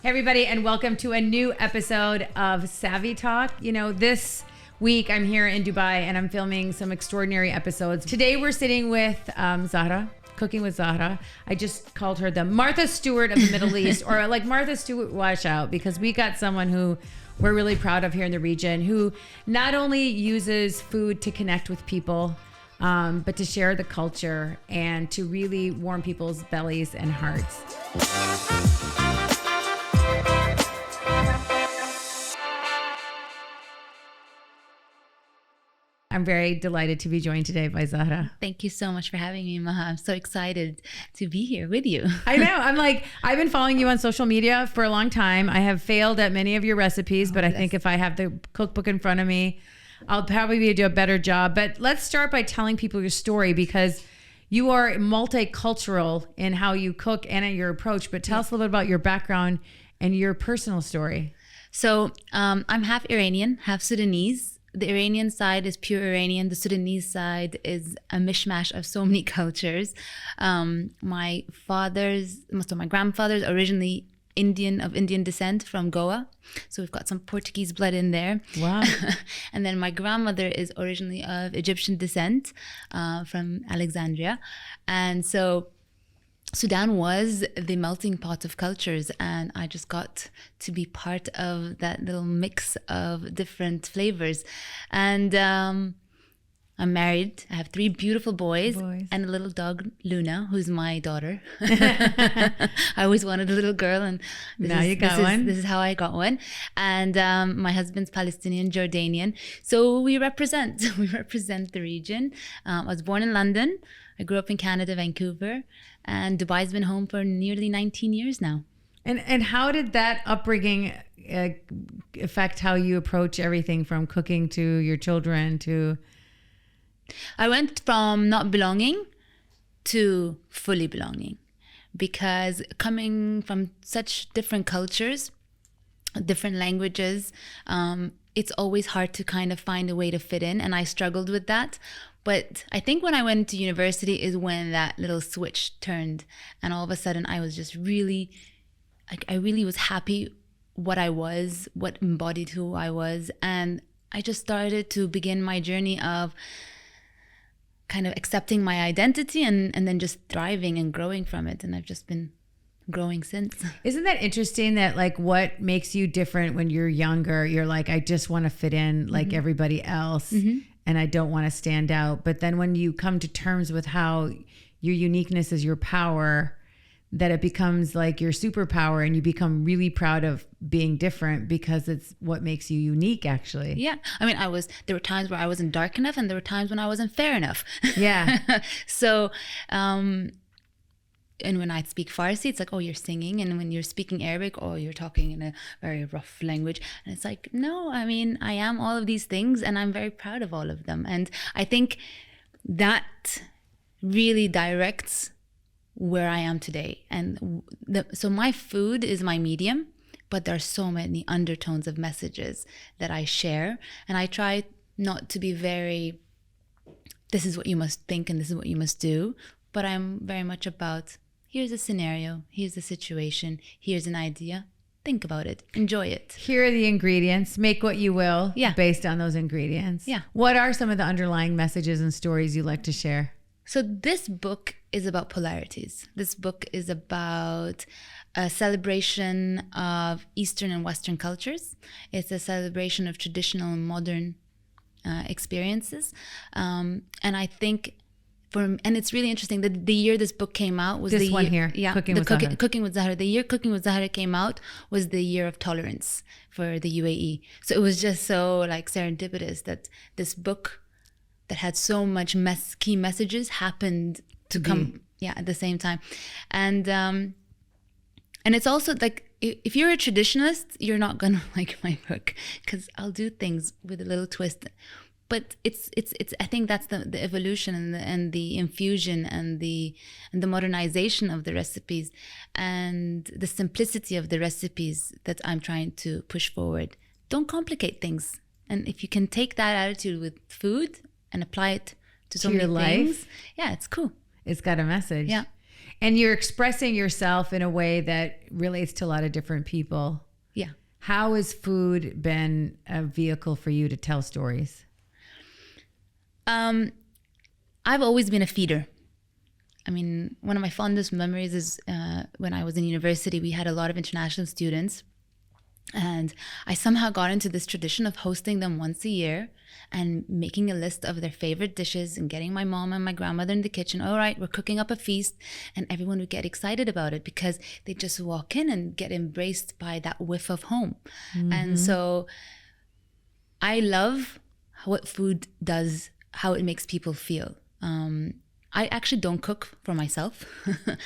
Hey everybody, and welcome to a new episode of Savvy Talk. You know, this week I'm here in Dubai and I'm filming some extraordinary episodes. Today we're sitting with Zahra, cooking with Zahra. I just called her the Martha Stewart of the Middle East, or like Martha Stewart wash out, because we got someone who we're really proud of here in the region, who not only uses food to connect with people, but to share the culture and to really warm people's bellies and hearts. I'm very delighted to be joined today by Zahra. Thank you so much for having me, Maha. I'm so excited to be here with you. I know. I've been following you on social media for a long time. I have failed at many of your recipes, but I think if I have the cookbook in front of me, I'll probably do a better job. But let's start by telling people your story, because you are multicultural in how you cook and in your approach. But tell us a little bit about your background and your personal story. So I'm half Iranian, half Sudanese. The Iranian side is pure Iranian. The Sudanese side is a mishmash of so many cultures. My grandfather's originally of Indian descent from Goa. So we've got some Portuguese blood in there. Wow. And then my grandmother is originally of Egyptian descent from Alexandria. And so Sudan was the melting pot of cultures, and I just got to be part of that little mix of different flavors. And I'm married. I have 3 beautiful boys and a little dog, Luna, who's my daughter. I always wanted a little girl, and this is how I got one. And my husband's Palestinian, Jordanian. So we represent the region. I was born in London. I grew up in Canada, Vancouver, and Dubai's been home for nearly 19 years now. And how did that upbringing affect how you approach everything from cooking to your children to... I went from not belonging to fully belonging, because coming from such different cultures, different languages, it's always hard to kind of find a way to fit in, and I struggled with that. But I think when I went to university is when that little switch turned, and all of a sudden I was just really, I really was happy what I was, what embodied who I was, and I just started to begin my journey of kind of accepting my identity and then just thriving and growing from it. And I've just been growing since. Isn't that interesting that like what makes you different when you're younger? You're like, I just want to fit in like everybody else, and I don't want to stand out. But then when you come to terms with how your uniqueness is your power, that it becomes like your superpower, and you become really proud of being different because it's what makes you unique, actually. Yeah. I mean, there were times where I wasn't dark enough, and there were times when I wasn't fair enough. Yeah. So, and when I speak Farsi, it's like, oh, you're singing. And when you're speaking Arabic, oh, you're talking in a very rough language. And it's like, no, I mean, I am all of these things, and I'm very proud of all of them. And I think that really directs where I am today. And so my food is my medium, but there are so many undertones of messages that I share. And I try not to be very, this is what you must think and this is what you must do. But I'm very much about, here's a scenario, here's a situation, here's an idea. Think about it, enjoy it. Here are the ingredients, make what you will based on those ingredients. Yeah. What are some of the underlying messages and stories you like to share? So this book is about polarities. This book is about a celebration of Eastern and Western cultures. It's a celebration of traditional and modern experiences. And I think and it's really interesting that the year this book came out was this one here. Yeah, Cooking with Zahra. The year Cooking with Zahra came out was the year of tolerance for the UAE. So it was just so like serendipitous that this book that had so much key messages happened to come at the same time. And it's also like, if you're a traditionalist, you're not gonna like my book, because I'll do things with a little twist. But it's I think that's the evolution and the infusion and the modernization of the recipes and the simplicity of the recipes that I'm trying to push forward. Don't complicate things. And if you can take that attitude with food and apply it to so many things, yeah, it's cool. It's got a message. Yeah. And you're expressing yourself in a way that relates to a lot of different people. Yeah. How has food been a vehicle for you to tell stories? I've always been a feeder. I mean, one of my fondest memories is when I was in university, we had a lot of international students. And I somehow got into this tradition of hosting them once a year and making a list of their favorite dishes and getting my mom and my grandmother in the kitchen. All right, we're cooking up a feast. And everyone would get excited about it because they just walk in and get embraced by that whiff of home. And so I love what food does, how it makes people feel. I actually don't cook for myself.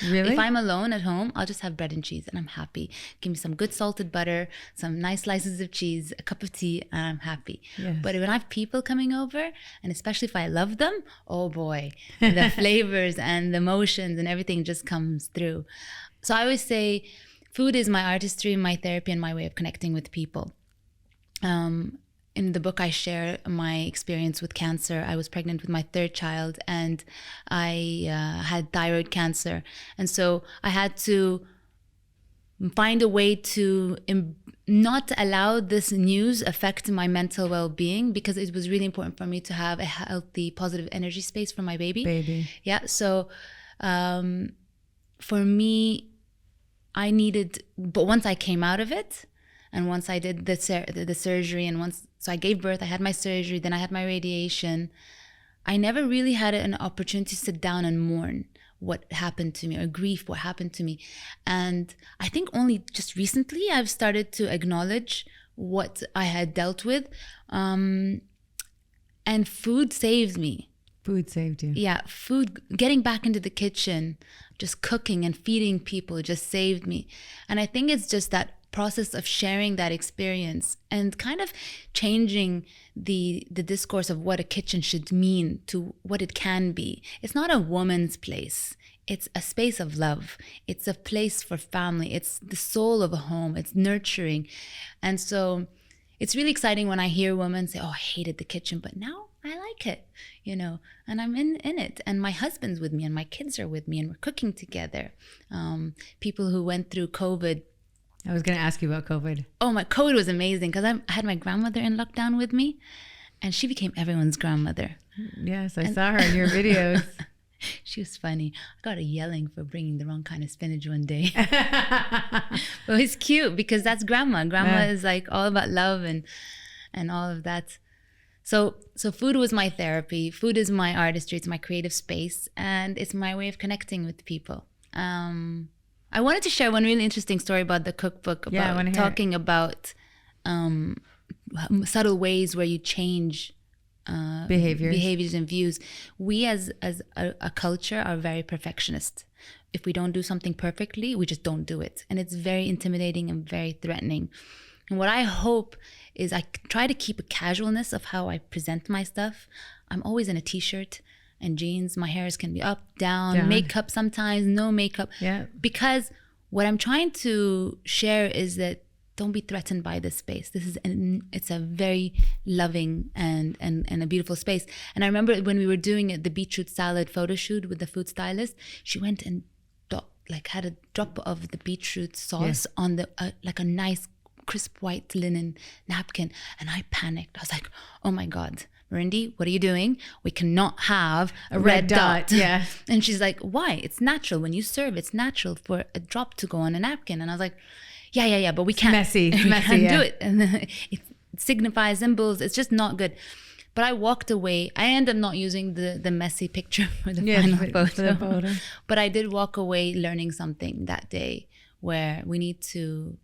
Really? If I'm alone at home, I'll just have bread and cheese and I'm happy. Give me some good salted butter, some nice slices of cheese, a cup of tea, and I'm happy. Yes. But when I have people coming over, and especially if I love them, oh boy, the flavors and the emotions and everything just comes through. So I always say food is my artistry, my therapy, and my way of connecting with people. In the book, I share my experience with cancer. I was pregnant with my third child and I had thyroid cancer. And so I had to find a way to not allow this news affect my mental well-being, because it was really important for me to have a healthy, positive energy space for my baby. Yeah. So for me, I needed, but once I came out of it, and once I did the surgery, and so I gave birth, I had my surgery, then I had my radiation, I never really had an opportunity to sit down and mourn what happened to me or grieve what happened to me. And I think only just recently I've started to acknowledge what I had dealt with. And food saved me. Food saved you. Yeah, food, getting back into the kitchen, just cooking and feeding people just saved me. And I think it's just that process of sharing that experience and kind of changing the discourse of what a kitchen should mean to what it can be. It's not a woman's place. It's a space of love. It's a place for family. It's the soul of a home. It's nurturing. And so it's really exciting when I hear women say, oh, I hated the kitchen, but now I like it, and I'm in it. And my husband's with me and my kids are with me and we're cooking together. People who went through COVID. I was going to ask you about COVID. Oh, my COVID was amazing because I had my grandmother in lockdown with me and she became everyone's grandmother. Yes, I saw her in your videos. She was funny. I got her yelling for bringing the wrong kind of spinach one day. But it's cute because that's grandma. Grandma is like all about love and all of that. So food was my therapy. Food is my artistry. It's my creative space. And it's my way of connecting with people. I wanted to share one really interesting story about the cookbook, about talking about subtle ways where you change behaviors and views. We as a culture are very perfectionist. If we don't do something perfectly, we just don't do it. And it's very intimidating and very threatening. And what I hope is I try to keep a casualness of how I present my stuff. I'm always in a t-shirt and jeans. My hairs can be up, down, makeup sometimes, no makeup. Yeah. Because what I'm trying to share is that don't be threatened by this space. It's a very loving and a beautiful space. And I remember when we were doing the beetroot salad photo shoot with the food stylist, she went and had a drop of the beetroot sauce on the like a nice crisp white linen napkin. And I panicked. I was like, oh my God. Marindi, what are you doing? We cannot have a red dot. Yeah. And she's like, why? It's natural. When you serve, it's natural for a drop to go on a napkin. And I was like, yeah, but we can't. Messy. We can't do it. And it signifies symbols. It's just not good. But I walked away. I ended up not using the messy picture for the final photo. But I did walk away learning something that day where we need to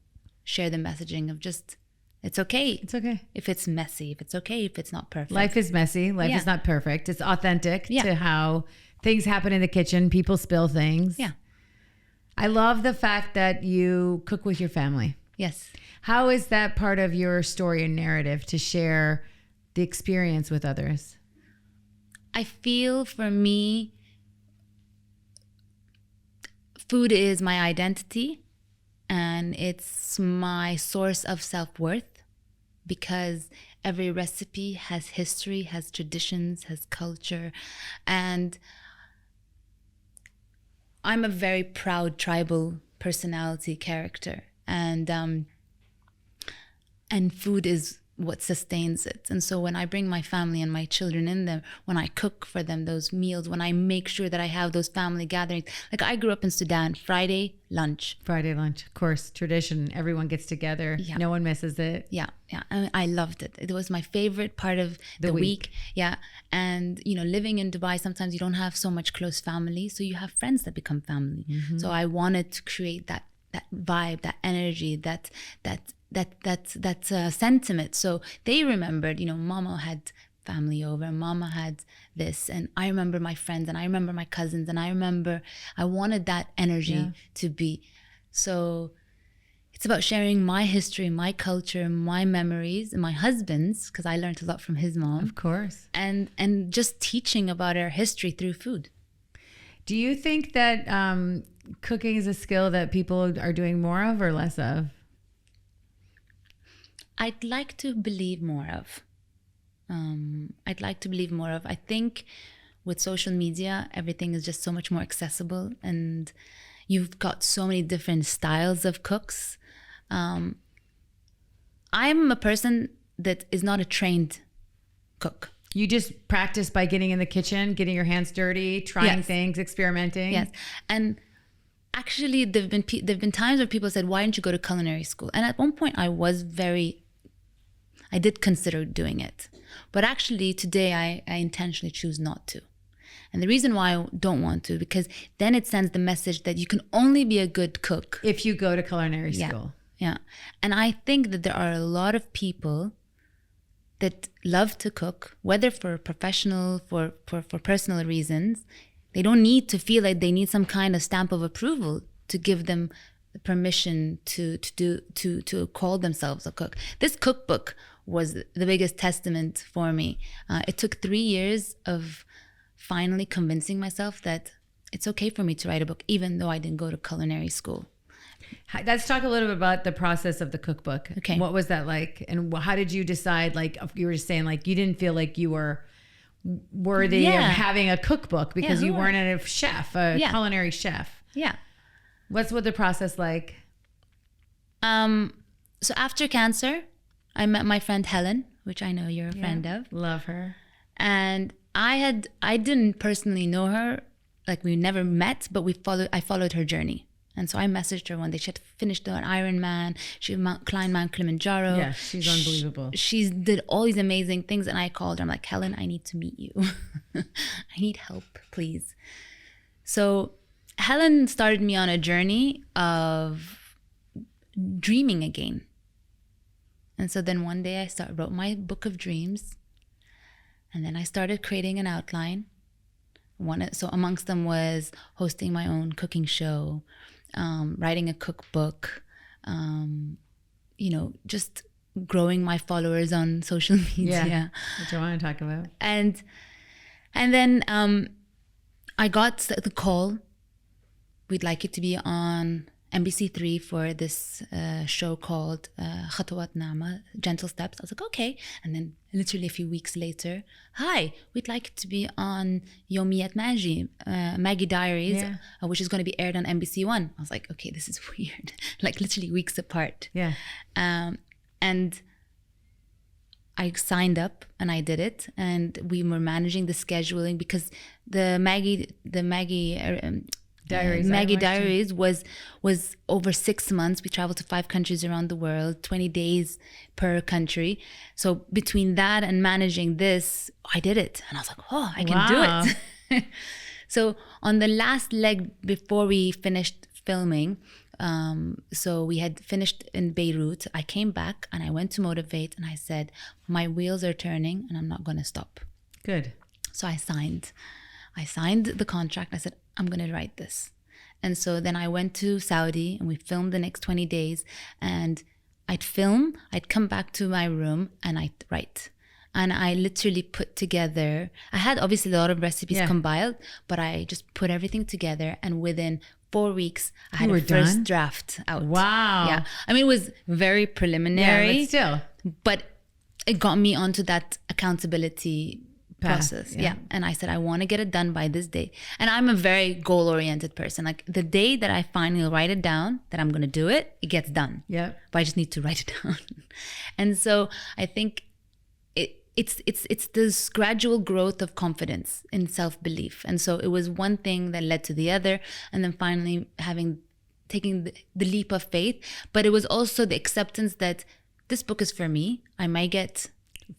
share the messaging of just, it's okay. It's okay. If it's messy, if it's okay, if it's not perfect. Life is messy. Life is not perfect. It's authentic to how things happen in the kitchen. People spill things. Yeah. I love the fact that you cook with your family. Yes. How is that part of your story and narrative to share the experience with others? I feel for me, food is my identity and it's my source of self-worth. Because every recipe has history, has traditions, has culture. And I'm a very proud tribal personality character, and food is what sustains it. And so when I bring my family and my children in there, when I cook for them those meals, when I make sure that I have those family gatherings, like I grew up in Sudan, Friday lunch, Of course, tradition. Everyone gets together. Yeah. No one misses it. Yeah. And I loved it. It was my favorite part of the week. Yeah. And, living in Dubai, sometimes you don't have so much close family. So you have friends that become family. Mm-hmm. So I wanted to create that vibe, that energy, that sentiment. So they remembered, Mama had family over, Mama had this, and I remember my friends, and I remember my cousins, and I wanted that energy to be. So it's about sharing my history, my culture, my memories, and my husband's, because I learned a lot from his mom. Of course. And just teaching about our history through food. Do you think that cooking is a skill that people are doing more of or less of? I'd like to believe more of. I think with social media, everything is just so much more accessible, and you've got so many different styles of cooks. I'm a person that is not a trained cook. You just practice by getting in the kitchen, getting your hands dirty, trying things, experimenting. Yes. And actually, there've been times where people said, why didn't you go to culinary school? And at one point I did consider doing it. But actually today I intentionally choose not to. And the reason why I don't want to, because then it sends the message that you can only be a good cook if you go to culinary school. Yeah. And I think that there are a lot of people that love to cook, whether for professional, for personal reasons. They don't need to feel like they need some kind of stamp of approval to give them permission to call themselves a cook. This cookbook was the biggest testament for me. It took 3 years of finally convincing myself that it's okay for me to write a book, even though I didn't go to culinary school. Let's talk a little bit about the process of the cookbook. Okay. What was that like? And how did you decide, like you were just saying, like you didn't feel like you were worthy of having a cookbook because you weren't a chef, a culinary chef. Yeah. What's the process like? So after cancer, I met my friend Helen, which I know you're a friend of. Love her. And I didn't personally know her, like we never met, but I followed her journey. And so I messaged her one day. She had finished an Ironman. She climbed Mount Kilimanjaro. Yeah, she's unbelievable. She did all these amazing things. And I called her. I'm like, Helen, I need to meet you. I need help, please. So Helen started me on a journey of dreaming again. And so then one day I wrote my book of dreams. And then I started creating an outline. So amongst them was hosting my own cooking show, writing a cookbook, just growing my followers on social media. Yeah, which I want to talk about. And then I got the call. We'd like you to be on NBC3 for this show called Khatwat Naama, Gentle Steps. I was like, okay. And then literally a few weeks later, hi, we'd like to be on Yomiyat Maggi Diaries, which is going to be aired on NBC1. I was like, okay, this is weird. Like literally weeks apart. Yeah. And I signed up and I did it, and we were managing the scheduling because the Maggi Diaries was over 6 months. We traveled to 5 countries around the world, 20 days per country. So between that and managing this, I did it. And I was like, oh, I can do it. So on the last leg before we finished filming, so we had finished in Beirut, I came back and I went to Motivate and I said, my wheels are turning and I'm not going to stop. Good. So I signed the contract. I said, I'm going to write this. And so then I went to Saudi and we filmed the next 20 days, and I'd film, I'd come back to my room and I'd write. And I literally put together, I had obviously a lot of recipes compiled, but I just put everything together, and within 4 weeks, I had a first draft out. Wow. Yeah. I mean, it was very preliminary. Yeah, but still. But it got me onto that accountability process. Yeah. And I said, I want to get it done by this day. And I'm a very goal oriented person. Like the day that I finally write it down that I'm going to do it, it gets done. Yeah. But I just need to write it down. And so I think it's this gradual growth of confidence and self-belief. And so it was one thing that led to the other. And then finally taking the leap of faith. But it was also the acceptance that this book is for me. I might get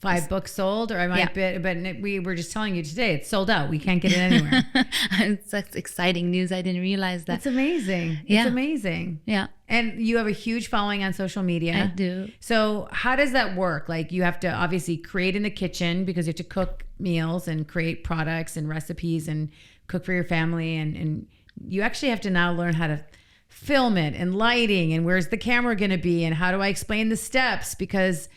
5 books sold, or I might be, but we were just telling you today, it's sold out. We can't get it anywhere. It's such exciting news. I didn't realize that. It's amazing. It's amazing. Yeah. And you have a huge following on social media. I do. So how does that work? Like you have to obviously create in the kitchen because you have to cook meals and create products and recipes and cook for your family. And you actually have to now learn how to film it and lighting and where's the camera going to be and how do I explain the steps, because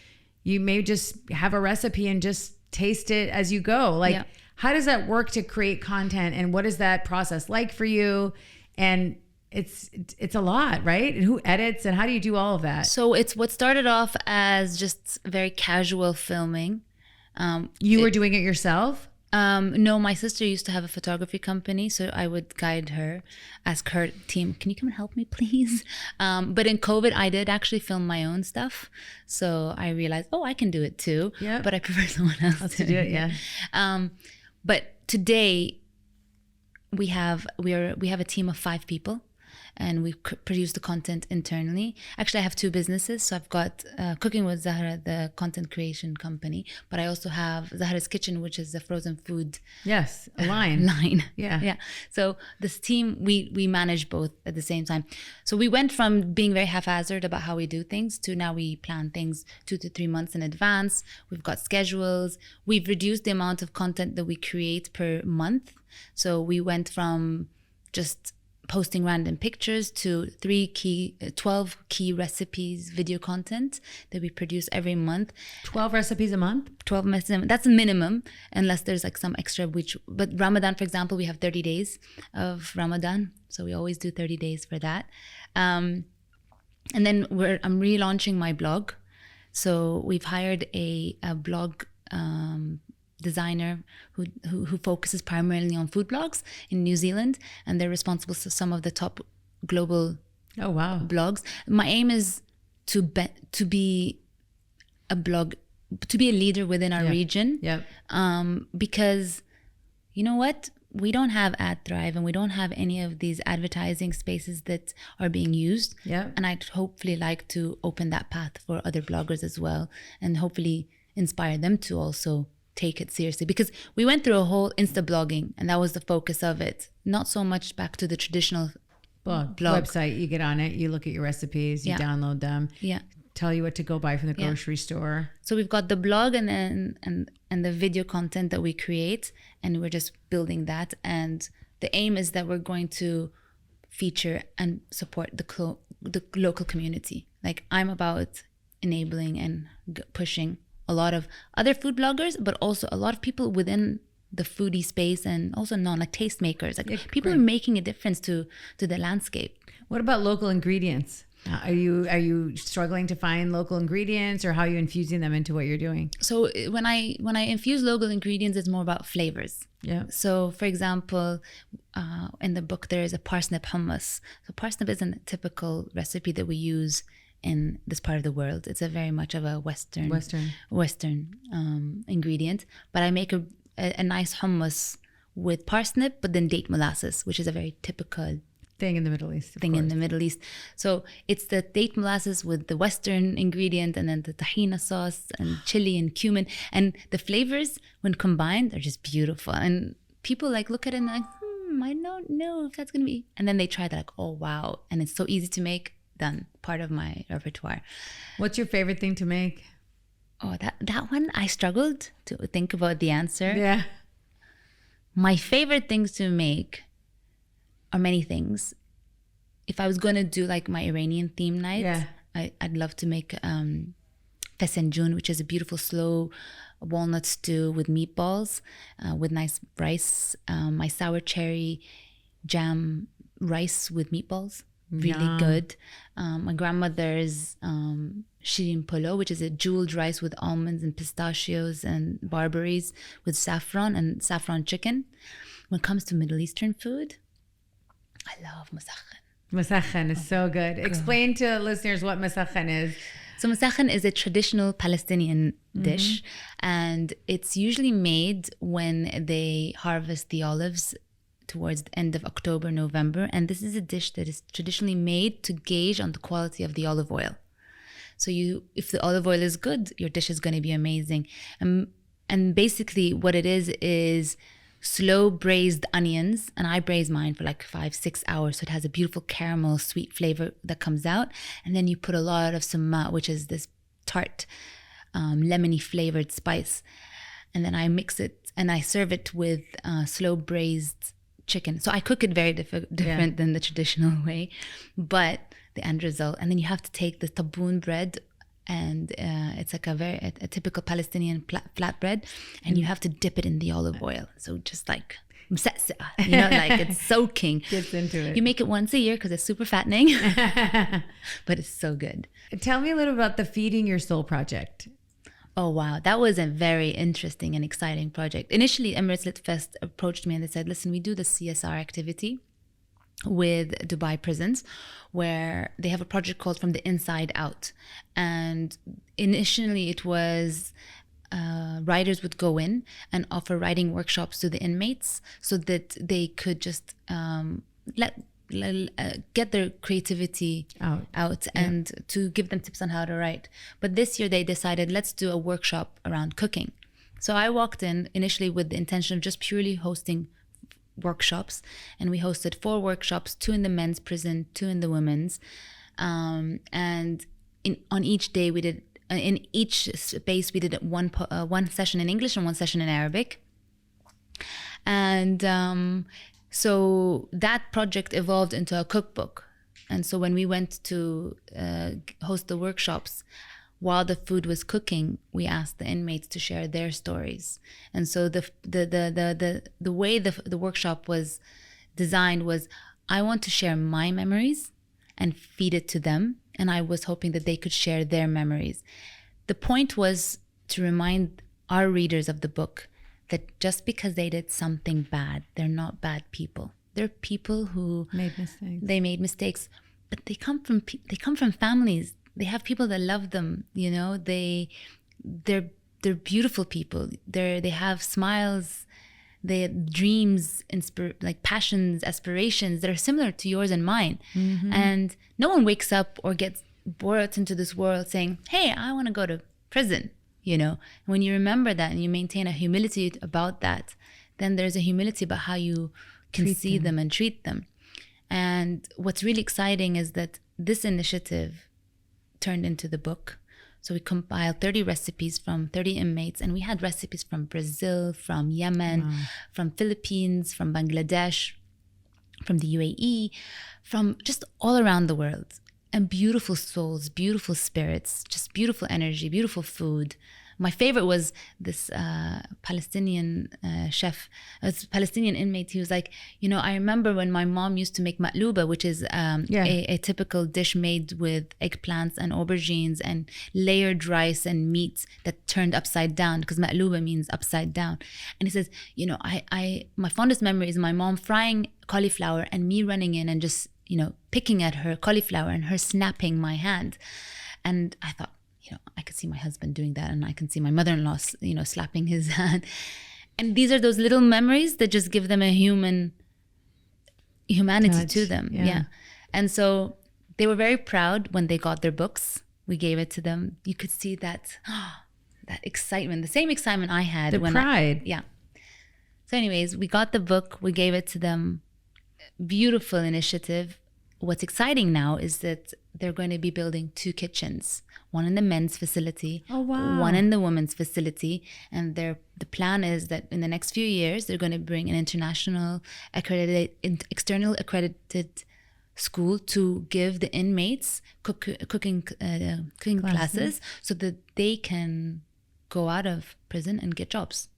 you may just have a recipe and just taste it as you go. Like, how does that work to create content, and what is that process like for you? And it's a lot, right? And who edits, and how do you do all of that? So it's what started off as just very casual filming. You were doing it yourself? No, my sister used to have a photography company, so I would guide her, ask her team, can you come and help me, please? But in COVID, I did actually film my own stuff. So I realized, I can do it too. Yeah. But I prefer someone else to do it. Yeah. But today we have a team of 5 people. And we produce the content internally. Actually, I have 2 businesses. So I've got Cooking with Zahra, the content creation company. But I also have Zahra's Kitchen, which is a frozen food. Yes, a line. Yeah. So this team, we manage both at the same time. So we went from being very haphazard about how we do things to now we plan things 2 to 3 months in advance. We've got schedules. We've reduced the amount of content that we create per month. So we went from just posting random pictures to 12 key recipes, video content that we produce every month. 12 recipes a month? 12 recipes. That's a minimum, unless there's like some extra, but Ramadan, for example, we have 30 days of Ramadan. So we always do 30 days for that. And then I'm relaunching my blog. So we've hired a blog designer who focuses primarily on food blogs in New Zealand, and they're responsible for some of the top global blogs. My aim is to be a leader within our region. Because you know what, we don't have AdThrive and we don't have any of these advertising spaces that are being used. And I'd hopefully like to open that path for other bloggers as well, and hopefully inspire them to also take it seriously, because we went through a whole Insta blogging and that was the focus of it. Not so much back to the traditional blog website. You get on it, you look at your recipes, you download them, tell you what to go buy from the grocery store. So we've got the blog and the video content that we create, and we're just building that. And the aim is that we're going to feature and support the local community. Like, I'm about enabling and pushing a lot of other food bloggers, but also a lot of people within the foodie space, and also like tastemakers. Like, people are making a difference to the landscape. What about local ingredients? Are you struggling to find local ingredients, or how are you infusing them into what you're doing? So when I infuse local ingredients, it's more about flavors. So for example, in the book there is a parsnip hummus. So parsnip isn't a typical recipe that we use in this part of the world. It's a very much of a Western ingredient. But I make a nice hummus with parsnip, but then date molasses, which is a very typical thing in the Middle East. So it's the date molasses with the Western ingredient, and then the tahina sauce and chili and cumin, and the flavors when combined are just beautiful. And people look at it and like, I don't know if that's gonna be. And then they try that, like, oh wow, and it's so easy to make. Done, part of my repertoire. What's your favorite thing to make? Oh, that one I struggled to think about the answer. My favorite things to make are many things. If I was going to do like my Iranian theme night, I'd love to make fesenjoon, which is a beautiful slow walnut stew with meatballs, with nice rice, my sour cherry jam rice with meatballs. Really good. My grandmother's shirin polo, which is a jeweled rice with almonds and pistachios and barberries with saffron and saffron chicken. When it comes to Middle Eastern food, I love مسخن. مسخن is so good. Explain to listeners what مسخن is. So مسخن is a traditional Palestinian dish, and it's usually made when they harvest the olives towards the end of October, November. And this is a dish that is traditionally made to gauge on the quality of the olive oil. So if the olive oil is good, your dish is going to be amazing. And basically what it is slow braised onions, and I braise mine for like 5-6 hours, so it has a beautiful caramel sweet flavor that comes out. And then you put a lot of summa, which is this tart lemony flavored spice, and then I mix it and I serve it with slow braised chicken. So I cook it very different than the traditional way, but the end result. And then you have to take the taboon bread, and it's like a typical Palestinian flatbread, and you have to dip it in the olive oil. So just like like it's soaking. Gets into it. You make it once a year because it's super fattening, but it's so good. Tell me a little about the Feeding Your Soul project. Oh, wow. That was a very interesting and exciting project. Initially, Emirates Lit Fest approached me and they said, listen, we do the CSR activity with Dubai prisons, where they have a project called From the Inside Out. And initially it was writers would go in and offer writing workshops to the inmates so that they could just get their creativity out and to give them tips on how to write. But this year they decided, let's do a workshop around cooking. So I walked in initially with the intention of just purely hosting workshops, and we hosted 4 workshops, 2 in the men's prison, 2 in the women's, and on each day we did in each space we did one session in English and 1 session in Arabic. And so that project evolved into a cookbook. And so when we went to host the workshops, while the food was cooking, we asked the inmates to share their stories. And so the way the workshop was designed was, I want to share my memories and feed it to them. And I was hoping that they could share their memories. The point was to remind our readers of the book that just because they did something bad, they're not bad people. They're people who made mistakes, but they come from families. They have people that love them, they're beautiful people. They have smiles, they have dreams, like passions, aspirations that are similar to yours and mine. Mm-hmm. And no one wakes up or gets brought into this world saying, hey, I want to go to prison, When you remember that and you maintain a humility about that, then there's a humility about how you can see them and treat them. And what's really exciting is that this initiative turned into the book. So we compiled 30 recipes from 30 inmates, and we had recipes from Brazil, from Yemen, from Philippines, from Bangladesh, from the UAE, from just all around the world. And beautiful souls, beautiful spirits, just beautiful energy, beautiful food. My favorite was this Palestinian chef, Palestinian inmate. He was like, I remember when my mom used to make matluba, which is a typical dish made with eggplants and aubergines and layered rice and meat that turned upside down, because matluba means upside down. And he says, my fondest memory is my mom frying cauliflower and me running in and just, picking at her cauliflower and her snapping my hand. And I thought, I could see my husband doing that, and I can see my mother-in-law, slapping his hand. And these are those little memories that just give them a humanity to them. Yeah. And so they were very proud when they got their books. We gave it to them. You could see that excitement, the same excitement I had. The pride. So anyways, we got the book, we gave it to them. Beautiful initiative. What's exciting now is that they're going to be building 2 kitchens, one in the men's facility, one in the women's facility. And the plan is that in the next few years, they're going to bring an external accredited school to give the inmates cooking classes so that they can go out of prison and get jobs.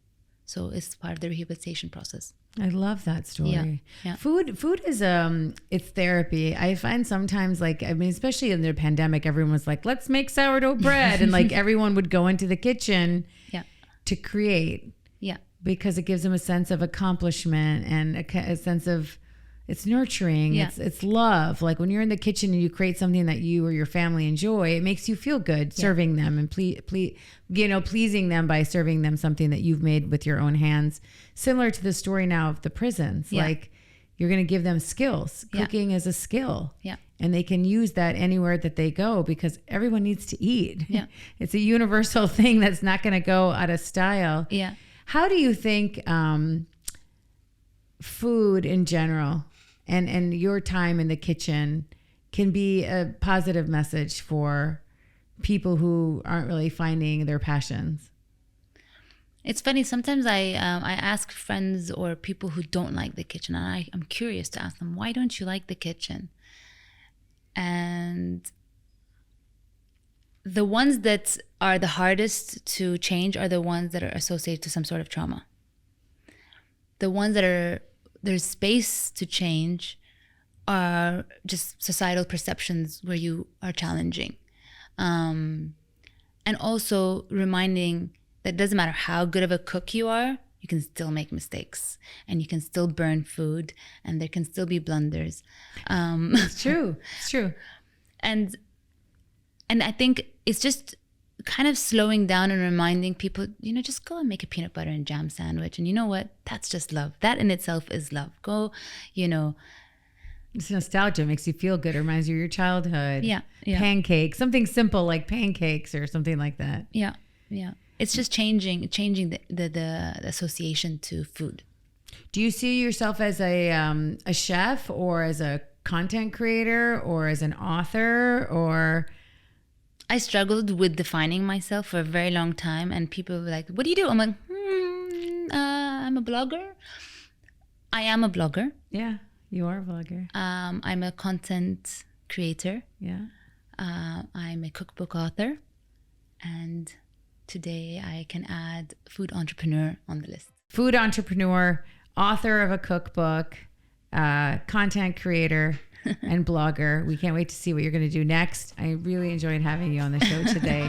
So it's part of the rehabilitation process. I love that story. Yeah, yeah. Food is it's therapy. I find sometimes, like, I mean, especially in the pandemic, everyone was like, let's make sourdough bread, and like everyone would go into the kitchen Yeah. to create, Yeah. because it gives them a sense of accomplishment and a sense of, it's nurturing. Yeah. It's love. Like when you're in the kitchen and you create something that you or your family enjoy, it makes you feel good serving them and pleasing them by serving them something that you've made with your own hands. Similar to the story now of the prisons. Yeah. Like you're going to give them skills. Yeah. Cooking is a skill. Yeah. And they can use that anywhere that they go because everyone needs to eat. Yeah. It's a universal thing that's not going to go out of style. Yeah. How do you think food in general and your time in the kitchen can be a positive message for people who aren't really finding their passions? It's funny. Sometimes I ask friends or people who don't like the kitchen, and I'm curious to ask them, why don't you like the kitchen? And the ones that are the hardest to change are the ones that are associated to some sort of trauma. The ones that there's space to change are just societal perceptions where you are challenging. And also reminding that it doesn't matter how good of a cook you are, you can still make mistakes and you can still burn food and there can still be blunders. It's true. It's true. And I think it's just kind of slowing down and reminding people, just go and make a peanut butter and jam sandwich. And you know what? That's just love. That in itself is love. Go, It's nostalgia. It makes you feel good. It reminds you of your childhood. Yeah. Yeah. Pancakes. Something simple like pancakes or something like that. Yeah. Yeah. It's just changing the association to food. Do you see yourself as a chef or as a content creator or as an author or... I struggled with defining myself for a very long time, and people were like, what do you do? I'm like, I'm a blogger. I am a blogger. Yeah, you are a blogger. I'm a content creator. Yeah. I'm a cookbook author. And today I can add food entrepreneur on the list. Food entrepreneur, author of a cookbook, content creator, and blogger. We can't wait to see what you're going to do next. I really enjoyed having you on the show today.